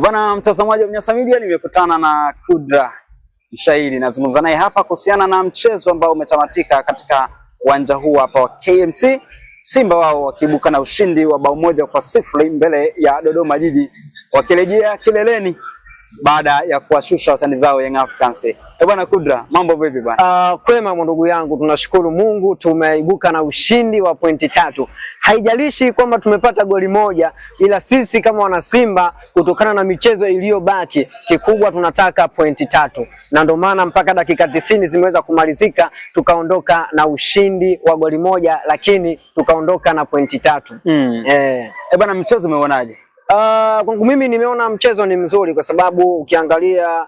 Bwana mtazamaji wa Mnyasa Media, nimekutana na Kudra Mshairi. Nazungumza naye hapa kuhusiana na mchezo ambao umetamatika katika uwanja huu hapa wa KMC. Simba wao wakibuka na ushindi wa bao 1-0 mbele ya Dodoma Jiji, wakirejea kileleni baada ya kuwashusha watani zao Young Africans. Bwana Kudra, mambo vipi bwana? Kwema ndugu yangu, tunashukuru Mungu tumeibuka na ushindi wa pointi 3. Haijalishi kwamba tumepata goli moja, ila sisi kama wana Simba kutokana na michezo iliyobaki, kikubwa tunataka pointi 3. Na ndio maana mpaka dakika 90 zimeweza kumalizika tukaondoka na ushindi wa goli moja, lakini tukaondoka na pointi 3. Bwana, mchezo umeonaje? Kwangu mimi nimeona mchezo ni mzuri kwa sababu ukiangalia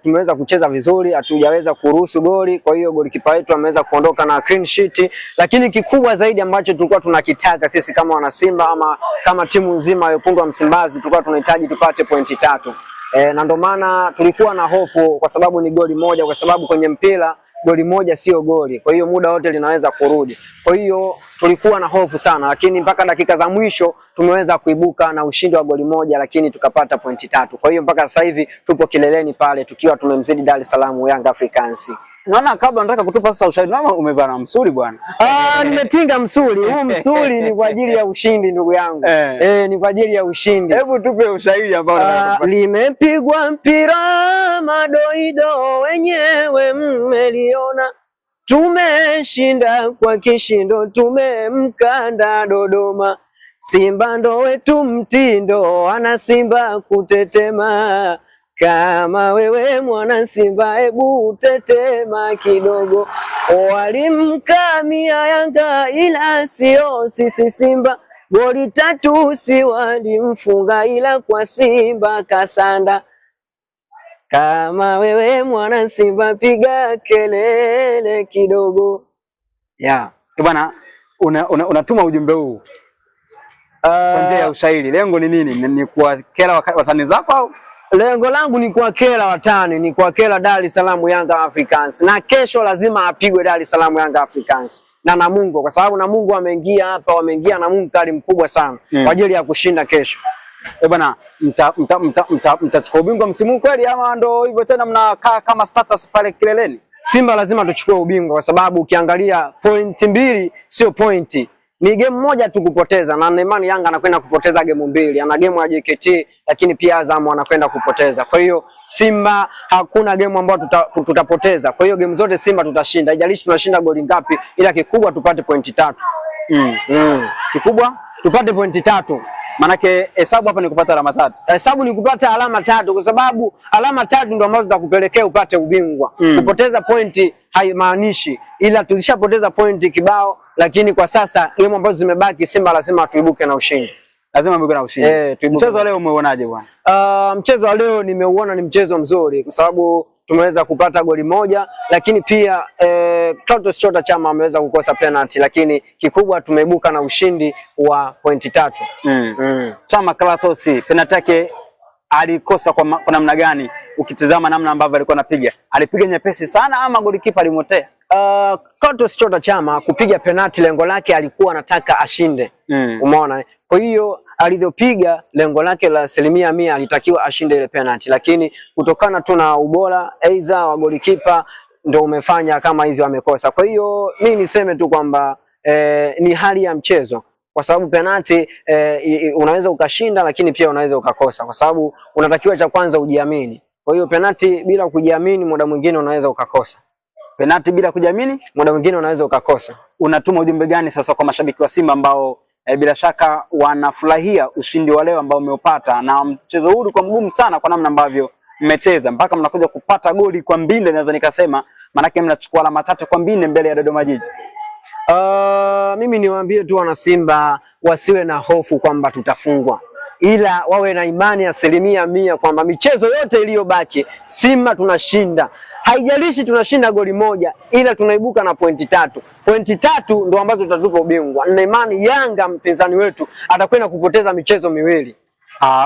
tumeweza kucheza vizuri, hatujaweza kuruhusu goli. Kwa hiyo golikipa wetu ameweza kuondoka na clean sheet, lakini kikubwa zaidi ambacho tulikuwa tunakitaka sisi kama wana Simba ama kama timu nzima ya Wekundu wa Msimbazi, tulikuwa tunahitaji tupate pointi 3. Na ndio maana tulikuwa na hofu kwa sababu ni goli moja, kwa sababu kwenye mpira goli moja sio goli. Kwa hiyo muda wote linaweza kurudi. Kwa hiyo tulikuwa na hofu sana, lakini mpaka dakika za mwisho tumeweza kuibuka na ushindi wa goli moja, lakini tukapata pointi 3. Kwa hiyo mpaka sasa hivi tupo kileleni pale tukiwa tumemzidi Dar es Salaam Young Africans. Naona kabla nataka kutupa sasa ushahidi, naona umevaa na msuri bwana. Nimetinga msuri. Huu msuri ni kwa ajili ya ushindi ndugu yangu. Ni kwa ajili ya ushindi. Hebu tupe ushahidi ambao limepigwa mpira madoido, wenyewe mmeliona. Tumeshinda kwa kishindo, tumemkanda Dodoma. Simba ndo wetu mtindo, ana Simba kutetema. Kama wewe mwana Simba, hebu tetema kidogo. Walimkamia Yanga ila sio sisi Simba. Goli 3 si walimfunga ila kwa Simba kasanda. Kama wewe mwana Simba, piga kelele kidogo. Bwana, unatuma ujumbe huu kwa njia ya ushairi. Lengo ni nini? Ni kuwakera watani zako au? Lengo langu ni kuwakera watani, ni kuwakera Dar es Salaam Young Africans. Na kesho lazima apigwe Dar es Salaam Young Africans na Namungo, kwa sababu Namungo ameingia hapa, wameingia na Munkari mkubwa sana kwa ajili ya kushinda kesho. Bwana, mtachukua ubingwa msimu kweli ama ndo hivyo tena mnakaa kama status pale kileleni? Simba lazima tuchukue ubingwa kwa sababu ukiangalia pointi 2 sio pointi. Ni game moja tu kupoteza, na Neymar Yanga anakwenda kupoteza game 2. Ana game ya JKT lakini pia Azam anakwenda kupoteza. Kwa hiyo Simba hakuna game ambayo tutapoteza. Kwa hiyo game zote Simba tutashinda. Haijalishi tunashinda goli ngapi, ila kikubwa tupate pointi 3. Kikubwa tupate pointi 3. Manake hesabu hapa ni kupata alama 3. Hesabu ni kupata alama 3 kwa sababu alama 3 ndio ambazo zitakupelekea upate ubingwa. Kupoteza pointi haimaanishi, ila tulishapoteza pointi kibao, lakini kwa sasa game ambazo zimebaki Simba lazima tuibuke na ushindi. Lazima tuibuke na ushindi. Mchezo leo umeuonaje bwana? Mchezo wa leo nimeuona ni mchezo mzuri kwa sababu tumeweza kupata goli moja, lakini pia Clatous Chota Chama ameweza kukosa penalty, lakini kikubwa tumeibuka na ushindi wa pointi 3. Chama Clatous penalty yake alikosa kwa namna gani? Ukitizama namna ambavyo alikuwa anapiga, alipiga nyepesi sana ama golikipa alimotea? Clatous Chota Chama kupiga penalty, lengo lake alikuwa anataka ashinde. Umeona? Kwa hiyo alivyopiga lengo lake la 100% alitakiwa ashinde ile penalty, lakini kutokana tu na ubora aidha wa golikipa ndio umefanya kama hivyo amekosa. Kwa hiyo mimi niseme tu kwamba ni hali ya mchezo, kwa sababu penalty unaweza ukashinda lakini pia unaweza ukakosa, kwa sababu unatakiwa cha kwanza ujiamini. Kwa hiyo penalty bila kujiamini muda mwingine unaweza ukakosa. Penalty bila kujiamini muda mwingine unaweza ukakosa. Unatuma ujumbe gani sasa kwa mashabiki wa Simba ambao bila shaka wanafurahia ushindi wa leo ambao umeupata, na mchezo huu ulikuwa mgumu sana kwa namna ambavyo mmecheza mpaka mnakuja kupata goli kwa mbinde, naweza nikasema manake mnachukua alama 3 kwa mbinde mbele ya Dodoma Jiji? Mimi niwaambie tu wana Simba wasiwe na hofu kwamba tutafungwa, ila wawe na imani 100% kwamba michezo yote iliyobaki Simba tunashinda. Haijalishi tunashinda goli moja, ila tunaibuka na pointi 3. Pointi 3 ndio ambazo tutatupa ubingwa. Na imani Yanga mpinzani wetu atakwenda kupoteza michezo 2.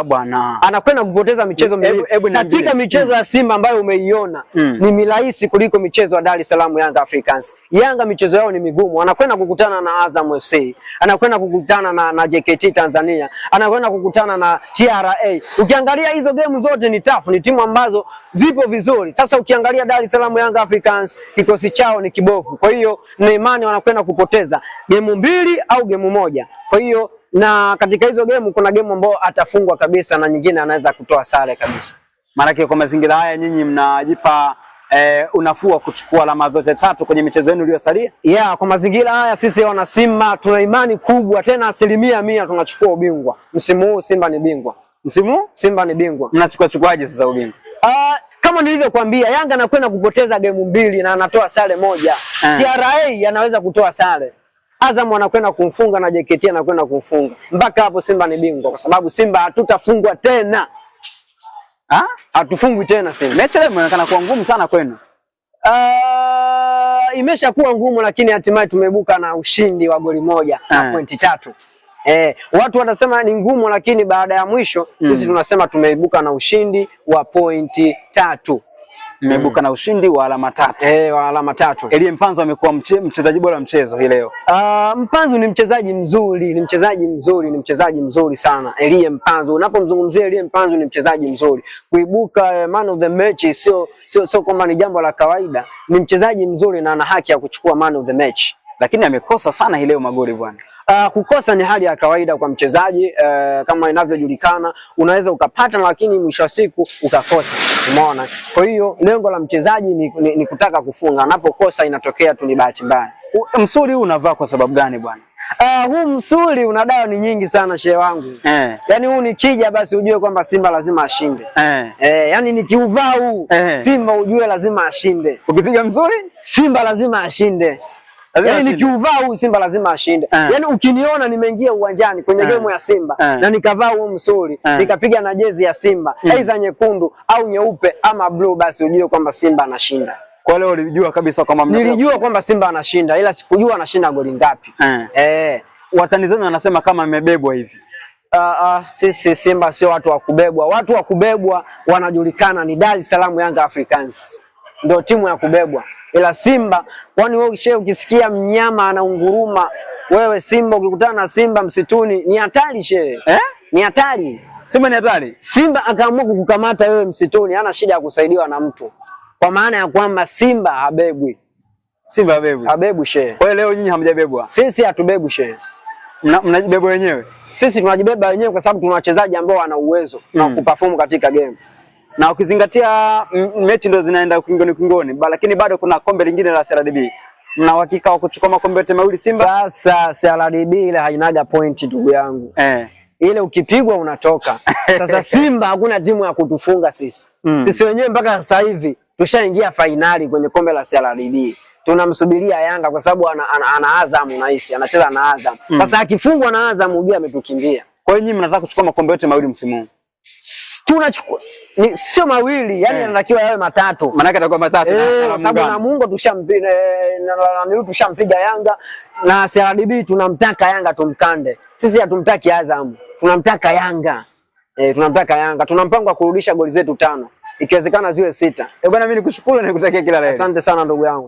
Bwana. Anakwenda kupoteza michezo miwili. Katika michezo ya Simba ambayo umeiona ni mirahisi kuliko michezo ya Dar es Salaam Young Africans. Yanga michezo yao ni migumu. Anakwenda kukutana na Azam FC, anakwenda kukutana na JKT Tanzania, anakwenda kukutana na TRA. Ukiangalia hizo game zote ni tough, ni timu ambazo zipo vizuri. Sasa ukiangalia Dar es Salaam Young Africans kikosi chao ni kibovu. Kwa hiyo na imani wanakwenda kupoteza game 2 au game 1. Kwa hiyo na katika hizo game kuna game ambayo atafungwa kabisa na nyingine anaweza kutoa sare kabisa. Maana kwa mazingira haya nyinyi mnajipa unafuu wa kuchukua alama zote 3 kwenye michezo yenu iliyosalia? Yeah, kwa mazingira haya sisi wana Simba tuna imani kubwa tena 100% tunachukua ubingwa. Msimu huu Simba ni bingwa. Msimu? Simba ni bingwa. Mnachukuaje sasa ubingwa? Kama nilivyokuambia Yanga anakwenda kupoteza game 2 na anatoa sare 1. TRA anaweza kutoa sare. Azam anakwenda kumfunga na JKT anakwenda kumfunga. Mpaka hapo Simba ni bingwa kwa sababu Simba hatutafungwa tena. Hatufungwi tena Simba. Mechi leo inaonekana kuwa ngumu sana kwenu. Imeshakuwa ngumu lakini hatimaye tumeibuka na ushindi wa goli 1 na pointi 3. Watu wanasema ni ngumu lakini baada ya mwisho sisi tunasema tumeibuka na ushindi wa pointi 3. Mmeibuka na ushindi wa alama 3. Wa alama 3. Elie Mpanzu amekuwa mchezaji bora mchezo hii leo. Mpanzu ni mchezaji mzuri, ni mchezaji mzuri sana. Elie Mpanzu, unapomzungumzia Elie Mpanzu ni mchezaji mzuri. Kuibuka man of the match sio kwamba ni jambo la kawaida. Ni mchezaji mzuri na ana haki ya kuchukua man of the match. Lakini amekosa sana hii leo magoli bwana. Kukosa ni hali ya kawaida kwa mchezaji, kama inavyojulikana, unaweza ukapata lakini mwisho wa siku ukakosa. Umeona? Kwa hiyo lengo la mchezaji ni kutaka kufunga. Anapokosa inatokea tu ni bahati mbaya. Msuli huu unavaa kwa sababu gani bwana? Huu msuli una dawa ni nyingi sana shehe wangu. Yaani huu nikija basi ujue kwamba Simba lazima ashinde. Yaani nikiuvaa huu Simba ujue lazima ashinde. Ukipiga msuli Simba lazima ashinde. Yaani nikiuvaa huu Simba lazima ashinde. Yaani ukiniona nimeingia uwanjani kwenye game ya Simba na nikavaa huu msuli, nikapiga na jezi ya Simba, aidha nyekundu au nyeupe ama blue, basi ujue kwamba Simba anashinda. Kwa leo ulijua kabisa kwamba nilijua kwamba Simba anashinda ila sikujua anashinda goli ngapi. Watani zenu wanasema kama imebebwa hivi. Sisi Simba sio watu wa kubebwa. Watu wa kubebwa wanajulikana ni Dar es Salaam Young Africans. Ndio timu ya kubebwa. Ila Simba, kwani wewe ukisikia mnyama anaunguruma, wewe Simba ukikutana na Simba msituni ni hatari shehe. Ni hatari. Simba ni hatari. Simba akaamua kukukamata wewe msituni, hana shida ya kusaidiwa na mtu. Kwa maana ya kwamba Simba habebwi. Simba habebwi. Habebwi shehe. Kwa leo nyinyi hamjabebwa. Sisi hatubebwi shehe. Mnajibeba wenyewe. Sisi tunajibeba wenyewe kwa sababu tuna wachezaji ambao wana uwezo na kuperform katika game. Na ukizingatia mechi ndio zinaenda kingoni, lakini bado kuna kombe lingine la CRDB. Mna uhakika wa kuchukua makombe yote mawili Simba? Sasa CRDB ile hainaga point ndugu yangu. Ile ukipigwa unatoka. Sasa Simba hakuna timu ya kutufunga sisi. Sisi wenyewe mpaka sasa hivi tushaingia finali kwenye kombe la CRDB. Tunamsubiria Yanga kwa sababu ana Azam unahisi, anacheza na Azam. Sasa akifungwa na Azam ujue ametukimbia. Kwa hiyo nyinyi mnataka kuchukua makombe yote mawili msimu huu? Tunachukua sio mawili, yani yanatakiwa yawe 3. Maana yake atakuwa 3 sababu na Mungu tushampiga Yanga na CRDB tunamtaka Yanga tumkande. Sisi hatumtaki Azam, tunamtaka Yanga. Tunamtaka Yanga. Tuna mpango wa kurudisha goli zetu 5. Ikiwezekana ziwe 6. Bwana mimi nikushukuru na nikutakia kila la heri. Asante sana ndugu yangu.